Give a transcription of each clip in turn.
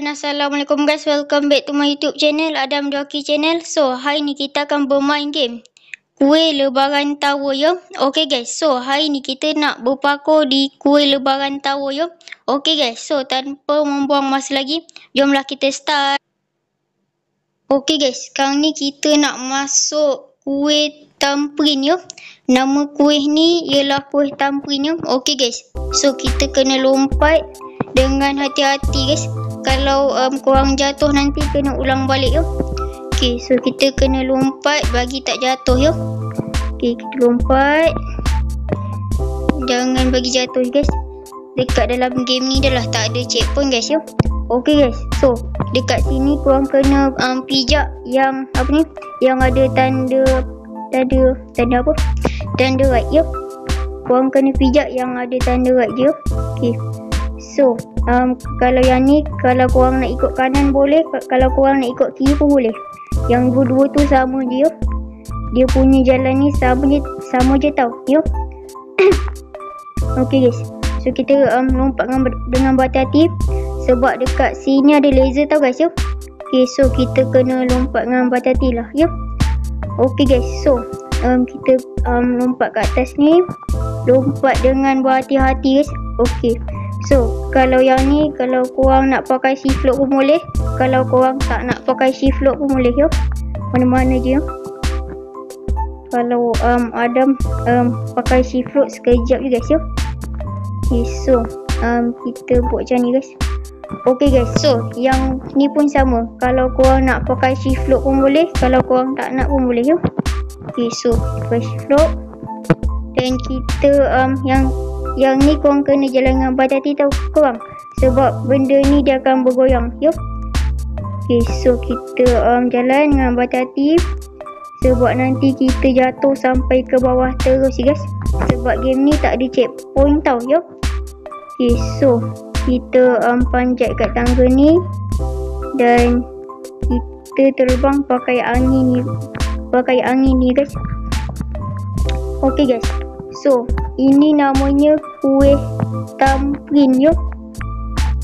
dan Assalamualaikum guys, welcome back to my YouTube channel Adam Joki Channel. So hari ni kita akan bermain game kuih lebaran tower ya. Okay guys, so hari ni kita nak berpakur di kuih lebaran tower ya. Okay guys, so tanpa membuang masa lagi, jomlah kita start. Okay guys, sekarang ni kita nak masuk kuih tamprin ya. Nama kuih ni ialah kuih tamprin ya. Okay guys, so kita kena lompat dengan hati-hati guys. Kalau korang jatuh nanti kena ulang balik ya. Okay, so kita kena lompat bagi tak jatuh ya. Okay, kita lompat. Jangan bagi jatuh guys. Dekat dalam game ni dah lah tak ada checkpoint guys ya. Okay guys, so dekat sini korang kena pijak yang apa ni, yang ada tanda apa? Tanda right ya. Korang kena pijak yang ada tanda right je. Okay. So, kalau yang ni, kalau korang nak ikut kanan boleh, kalau korang nak ikut kiri pun boleh. Yang dua-dua tu sama je yo. Dia punya jalan ni sama je tau yo. Okay guys, so kita lompat dengan berhati-hati. Sebab dekat sini ada laser tau guys yo. Okay, so kita kena lompat dengan berhati-hati lah yo. Okay guys, so kita lompat kat atas ni. Lompat dengan berhati-hati guys. Okay, so kalau yang ni, kalau korang nak pakai shift lock pun boleh. Kalau korang tak nak pakai shift lock pun boleh yo. Mana-mana je yo. Kalau Adam pakai shift lock sekejap je guys yo. Okay, so kita buat macam ni guys. Okay guys, so yang ni pun sama. Kalau korang nak pakai shift lock pun boleh. Kalau korang tak nak pun boleh yo. Okay, so pakai shift lock. Dan kita yang ni korang kena jalan dengan berhati-hati tau korang. Sebab benda ni dia akan bergoyang yo. Okay, so kita jalan dengan berhati-hati. Sebab nanti kita jatuh sampai ke bawah terus guys. Sebab game ni tak ada checkpoint tau yo. Okay, so kita panjat kat tangga ni. Dan kita terbang pakai angin ni guys. Okay guys, so ini namanya kuih tamprin yo.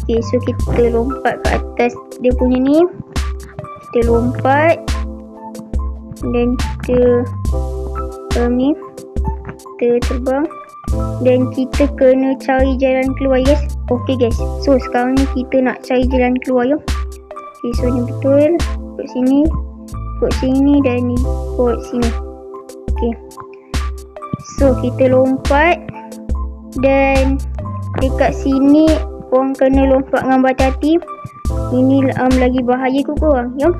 Okay, so kita lompat ke atas dia punya ni. Kita lompat. Dan kita ni kita terbang. Dan kita kena cari jalan keluar guys. Okay guys, so sekarang ni kita nak cari jalan keluar yo. Okay, so ni betul. Ikut sini dan ikut sini. Okay, so kita lompat. Dan dekat sini korang kena lompat dengan berhati-hati. Ini lagi bahaya ke korang yo.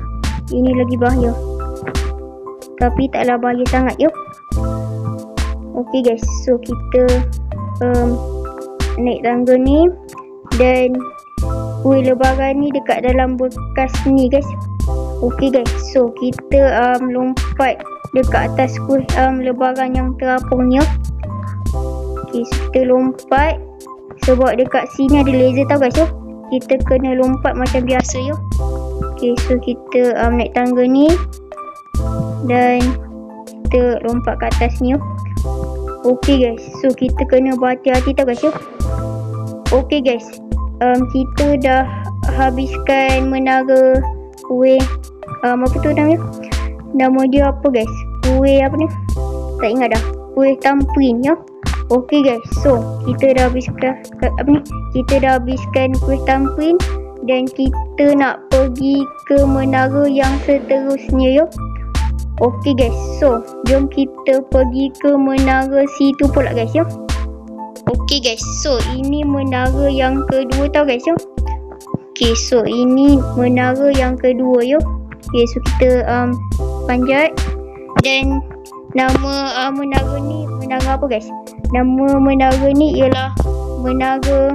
Ini lagi bahaya, tapi taklah bahaya sangat yo. Okay guys, so kita naik tangga ni. Dan kuih lebaran ni dekat dalam bekas ni guys. Okay guys, so kita lompat dekat atas kuih lebaran yang terapung ni yo. Okay, so kita lompat. Sebab dekat sini ada laser tau guys yo. Kita kena lompat macam biasa yo. Okay, so kita naik tangga ni. Dan kita lompat ke atas ni yo. Okay guys, so kita kena berhati-hati tau guys yo. Okay guys, kita dah habiskan menara kuih apa tu namanya? Nama dia apa guys? Kuih apa ni? Tak ingat dah. Kuih tamprin yo. Okay guys, so kita dah habiskan kuih tamprin. Dan kita nak pergi ke menara yang seterusnya yo. Okay guys, so jom kita pergi ke menara situ pula guys yo. Okay guys, so ini menara yang kedua tau guys yo. Okay, so ini menara yang kedua yo. Okay, so kita panjat. Dan nama menara ni menara apa guys? Nama menara ni ialah menara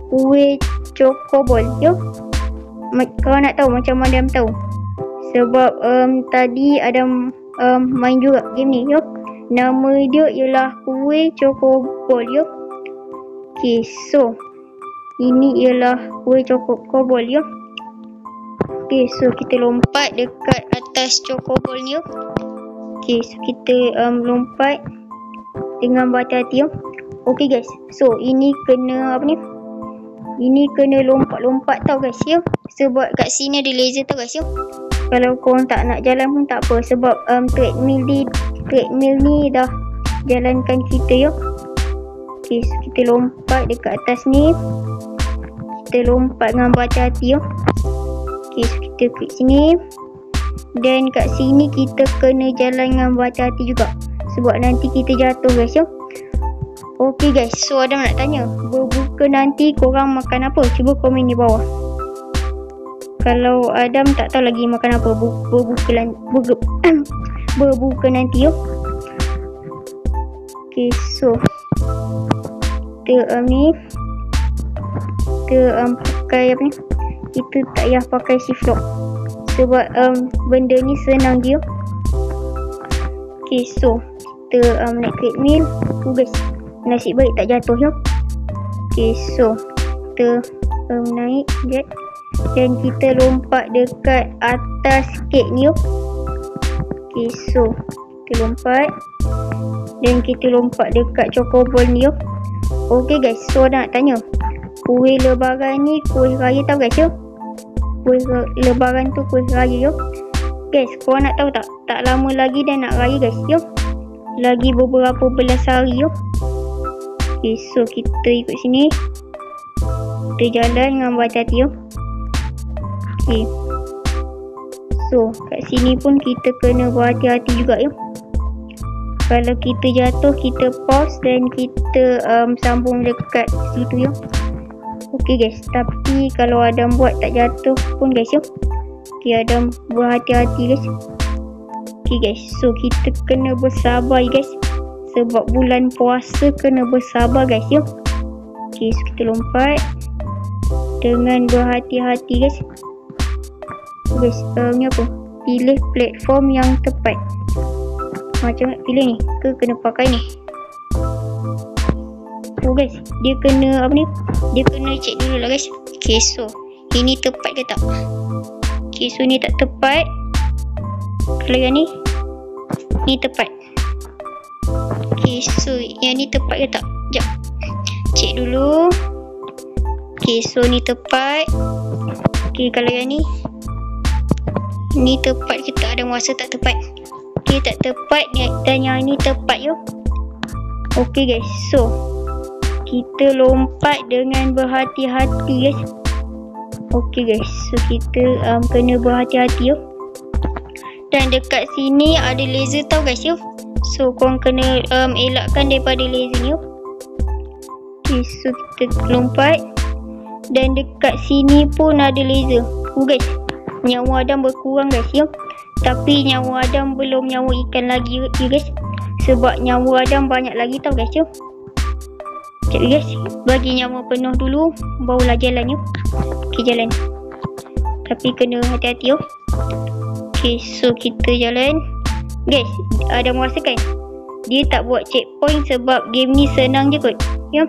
kuih cokobol yo. Kau nak tahu macam mana Adam tahu? Sebab tadi Adam main juga game ni yo. Nama dia ialah kuih cokobol yo. Okay, so ini ialah kuih cokobol yo. Okay, so kita lompat dekat atas cokobol ni yo. Okay, so kita lompat dengan berhati-hati yo. Okay guys, so ini kena apa ni? Ini kena lompat-lompat tau guys ya. Sebab kat sini ada laser tau guys ya. Kalau korang tak nak jalan pun tak apa. Sebab treadmill ni dah jalankan kita ya. Okay, so kita lompat dekat atas ni. Kita lompat dengan berhati-hati ya. Okay, so kita klik sini. Dan kat sini kita kena jalan dengan berhati-hati juga. Sebab nanti kita jatuh guys ya. Okay guys, so Adam nak tanya, berbuka nanti korang makan apa? Cuba komen di bawah. Kalau Adam tak tahu lagi makan apa berbuka nanti yo. Okay, so kita ni kita pakai apa ni, kita tak payah pakai shift lock sebab benda ni senang dia. Okay, so kita naik treadmill tu guys, nasib baik tak jatuh ya. Okay, so kita naik jet dan kita lompat dekat atas skate ni yo. Okay, so kita lompat dan kita lompat dekat chocoball ni yo. Okay guys, so nak tanya, kuih lebaran ni kuih raya tau guys yo. Kuih lebaran tu kuih raya yo. Guys, korang nak tahu tak, tak lama lagi dah nak raya guys yo. Lagi beberapa belas hari yo. Okay, so kita ikut sini. Kita jalan dengan berhati-hati yo. Okay, so kat sini pun kita kena berhati-hati juga yo. Kalau kita jatuh, kita pause dan kita sambung dekat situ yo. Okay guys, tapi kalau Adam buat tak jatuh pun guys yo. Okay, Adam berhati-hati guys. Okay guys, so kita kena bersabar guys. Sebab bulan puasa kena bersabar guys yo. Okay, so kita lompat dengan berhati-hati guys. Guys, ni apa? Pilih platform yang tepat. Macam nak pilih ni ke kena pakai ni? Oh guys, dia kena apa ni? Dia kena check dulu lah guys. Okay, so ini tepat ke tak? Okay, so ni tak tepat. Kalau yang ni tepat. Okay, so yang ni tepat ke tak? Sekejap, check dulu. Okay, so ni tepat. Okay, kalau yang ni tepat ke tak? Ada masa tak tepat. Okay, tak tepat dan yang ni tepat yo. Okay guys, so kita lompat dengan berhati-hati guys. Okay guys, so kita kena berhati-hati yo. Dan dekat sini ada laser tau guys yo. So korang kena elakkan daripada laser ni yo. Okay, so kita lompat dan dekat sini pun ada laser. Guys, nyawa Adam berkurang guys yo. Tapi nyawa Adam belum nyawa ikan lagi ya guys. Sebab nyawa Adam banyak lagi tau guys yo. Sekejap guys, bagi nyawa penuh dulu barulah jalan yo. Okay, jalan. Tapi kena hati-hati yo. Okay, so kita jalan. Guys, Adam rasakan dia tak buat checkpoint sebab game ni senang je kot ya.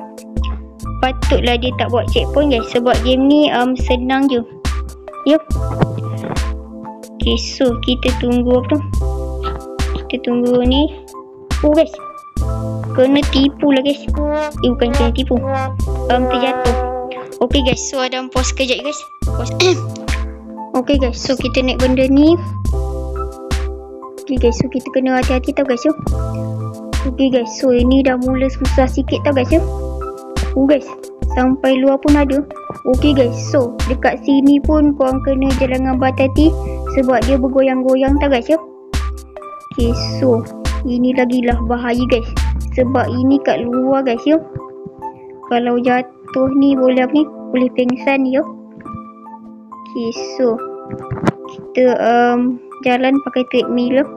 Patutlah dia tak buat checkpoint guys, sebab game ni senang je ya. Okay, so kita tunggu apa tu? Kita tunggu ni. Oh guys, kena tipu lah guys. Bukan kena tipu, terjatuh. Okay guys, so Adam pause kejap guys. Pause. Okay guys, so kita naik benda ni. Okay guys, so kita kena hati-hati tau guys yo. Okay guys, so ini dah mula susah sikit tau guys yo. Oh guys, sampai luar pun ada. Okay guys, so dekat sini pun korang kena jalan dengan berhati-hati sebab dia bergoyang-goyang tau guys yo. Okay, so ini lagi lah bahaya guys, sebab ini kat luar guys yo. Kalau jatuh ni boleh apa ni, boleh pengsan yo. Okay, so kita jalan pakai treadmill lah.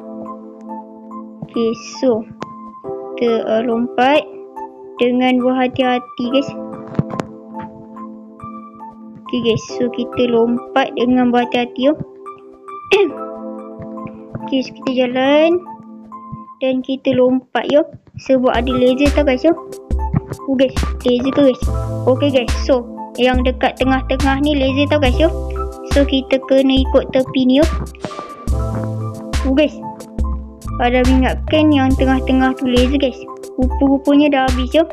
Okay, so kita lompat dengan berhati-hati guys. Okay guys, so kita lompat dengan berhati-hati yo. Okay, so kita jalan dan kita lompat yo. Sebab ada laser tau guys yo. Oh guys, laser tu guys. Okay guys, so yang dekat tengah-tengah ni laser tau guys yo. So kita kena ikut tepi ni yo. Oh guys, ada ingatkan yang tengah-tengah tu laser guys. Rupa-rupanya dah habis yo.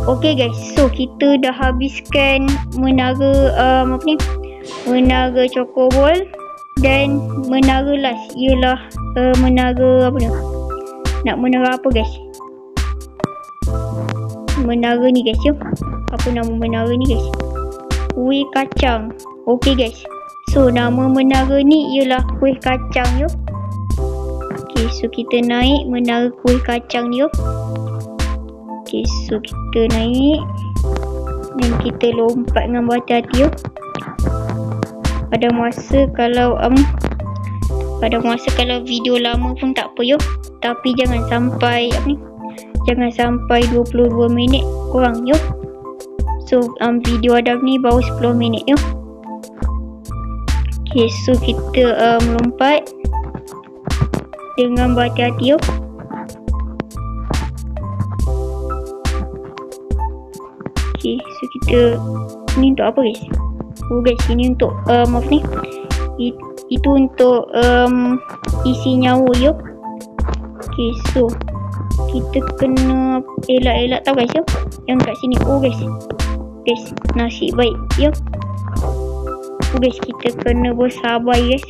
Okay guys, so kita dah habiskan menara menara cokoball, dan menara last ialah menara apa ni? Nak menara apa guys? Menara ni guys, jom. Apa nama menara ni guys? Kuih kacang. Okay guys, so nama menara ni ialah kuih kacang, yo. Okay, so kita naik menara kuih kacang ni, yo. Okay, so kita naik dan kita lompat dengan berhati-hati, yo. Pada masa kalau video lama pun tak apa, yo. Tapi jangan sampai jangan sampai 22 minit kurang, yo. So video Adam ni baru 10 minit, yo. Okay, so kita lompat dengan berhati-hati, yo. Okay, so kita ni untuk apa guys? Oh guys, ini untuk itu untuk isi nyawa, yo. Okay, so kita kena elak-elak tau guys, yo. Yang kat sini. Oh guys, nasib baik, yo. Oh guys, kita kena bersabar guys.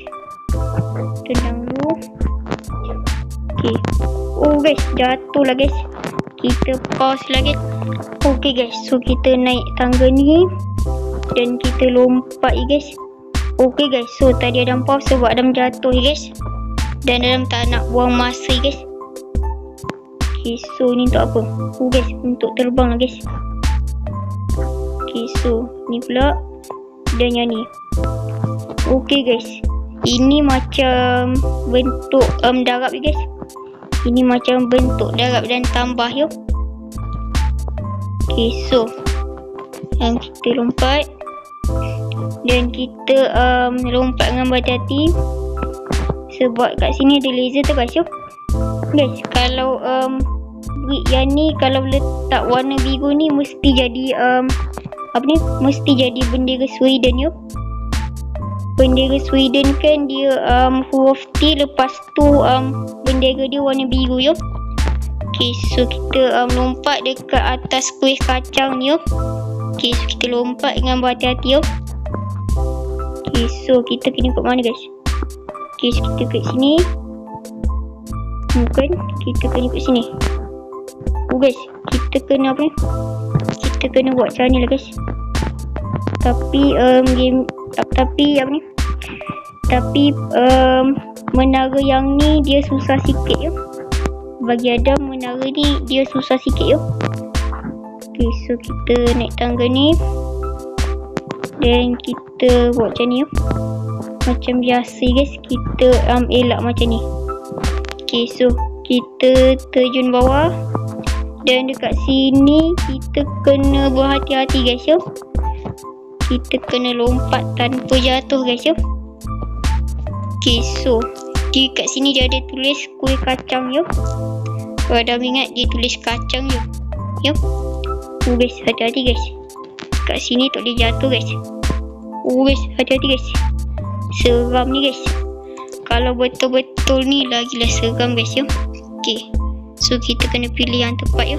Tenang dulu. Okay. Oh guys, jatuh lah guys. Kita pause lagi. Okay guys, so kita naik tangga ni dan kita lompat guys. Okay guys, so tadi Adam pause sebab Adam jatuh guys, dan Adam tak nak buang masa guys. Okay, so ni untuk apa? Oh guys, untuk terbang lah guys. Okay, so ni pula dan yang ni. Okay guys, ini macam bentuk darab guys. Ini macam bentuk darab dan tambah, yo. Okay, so kita lompat dan kita lompat dengan berhati-hati sebab kat sini ada laser tu guys, yo. Guys, kalau yang ni kalau letak warna biru ni mesti jadi mesti jadi bendera Sweden, yo. Bendera Sweden kan dia huruf T, lepas tu bendera dia warna biru, yo. Okay, so kita lompat dekat atas kuih kacang ni, yo. Okay, so kita lompat dengan berhati-hati, yo. Okay, so kita kena ikut mana guys? Okay, so kita ikut sini. Bukan, kita kena ikut sini. Oh guys, kita kena apa ni? Kita kena buat macam ni lah guys. Tapi menara yang ni dia susah sikit, yo. Bagi Adam menara ni dia susah sikit, yo. Okay, so kita naik tangga ni dan kita buat macam ni, yo. Macam biasa guys, kita elak macam ni. Okay, so kita terjun bawah dan dekat sini kita kena berhati-hati guys, yo. Kita kena lompat tanpa jatuh guys, yo. Okay, so di kat sini dia ada tulis kuih kacang, yo. Kalau Adam ingat dia tulis kacang, yo. Yo. Oh guys, hati-hati guys. Kat sini tak boleh jatuh guys. Oh guys, hati-hati guys. Seram ni guys. Kalau betul-betul ni lagilah seram guys, yo. Okay, so kita kena pilih yang tepat, yo.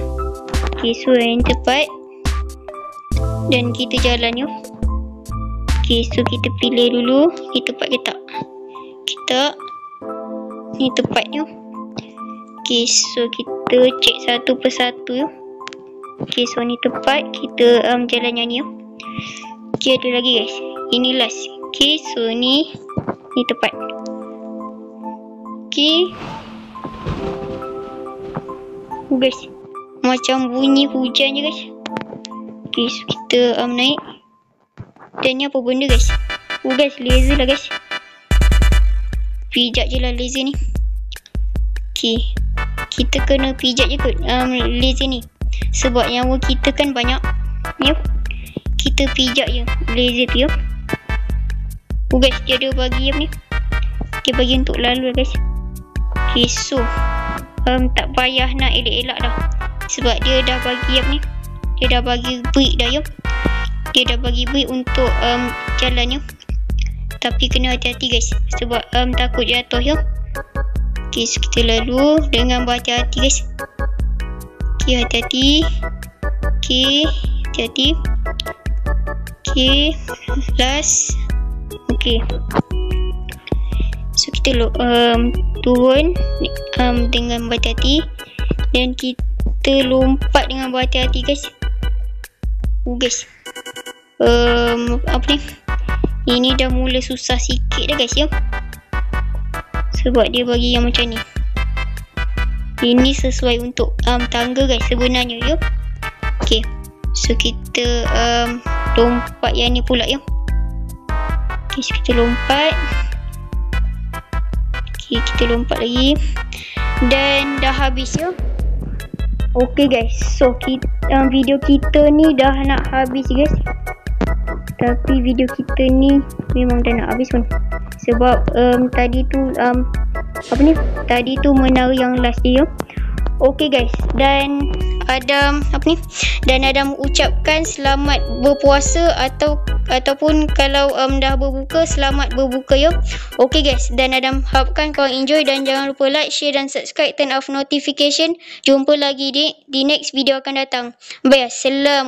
Okay, so yang tepat dan kita jalan, yo. Okay, so kita pilih dulu ni tepat ke tak. Ni tepat, yo. Okay, so kita cek satu persatu, yo. Okay, so ni tepat. Kita jalan yang ni, yo. Okay, ada lagi guys. Ini last. Okay, so ni tepat. Okay. Guys, macam bunyi hujan je guys. Okay, so kita naik. Dan ni apa benda guys? Oh guys, laser lah guys. Pijak je lah laser ni. Okay, kita kena pijak je kot laser ni, sebab nyawa kita kan banyak, yo. Kita pijak je laser tu, yo. Oh guys, dia ada bagi apa ni? Dia bagi untuk lalu guys. Okay, so tak payah nak elak-elak dah, sebab dia dah bagi apa ni? Dia dah bagi brick dah, yo. Dia dah bagi brick untuk jalan, yo. Tapi kena hati-hati guys, sebab takut jatuh, yo. Okay, so kita lalu dengan berhati-hati guys. Okay, hati-hati. Okay, hati-hati. Okay, last. Okay, so kita turun dengan berhati-hati dan kita lompat dengan berhati-hati guys. Guys, apa ni, ini dah mula susah sikit dah guys ya, sebab dia bagi yang macam ni. Ini sesuai untuk tangga guys sebenarnya ya. Okay, so kita lompat yang ni pula ya. Okay, so kita lompat. Okay, kita lompat lagi dan dah habis ya. Okay guys, so video kita ni dah nak habis guys. Tapi video kita ni memang dah nak habis pun, sebab tadi tu tadi tu menara yang last dia. Okay guys, dan Adam ucapkan selamat berpuasa ataupun kalau dah berbuka, selamat berbuka ya. Okay guys, dan Adam harapkan korang enjoy dan jangan lupa like, share dan subscribe, turn off notification. Jumpa lagi di next video akan datang. Bye, assalamualaikum.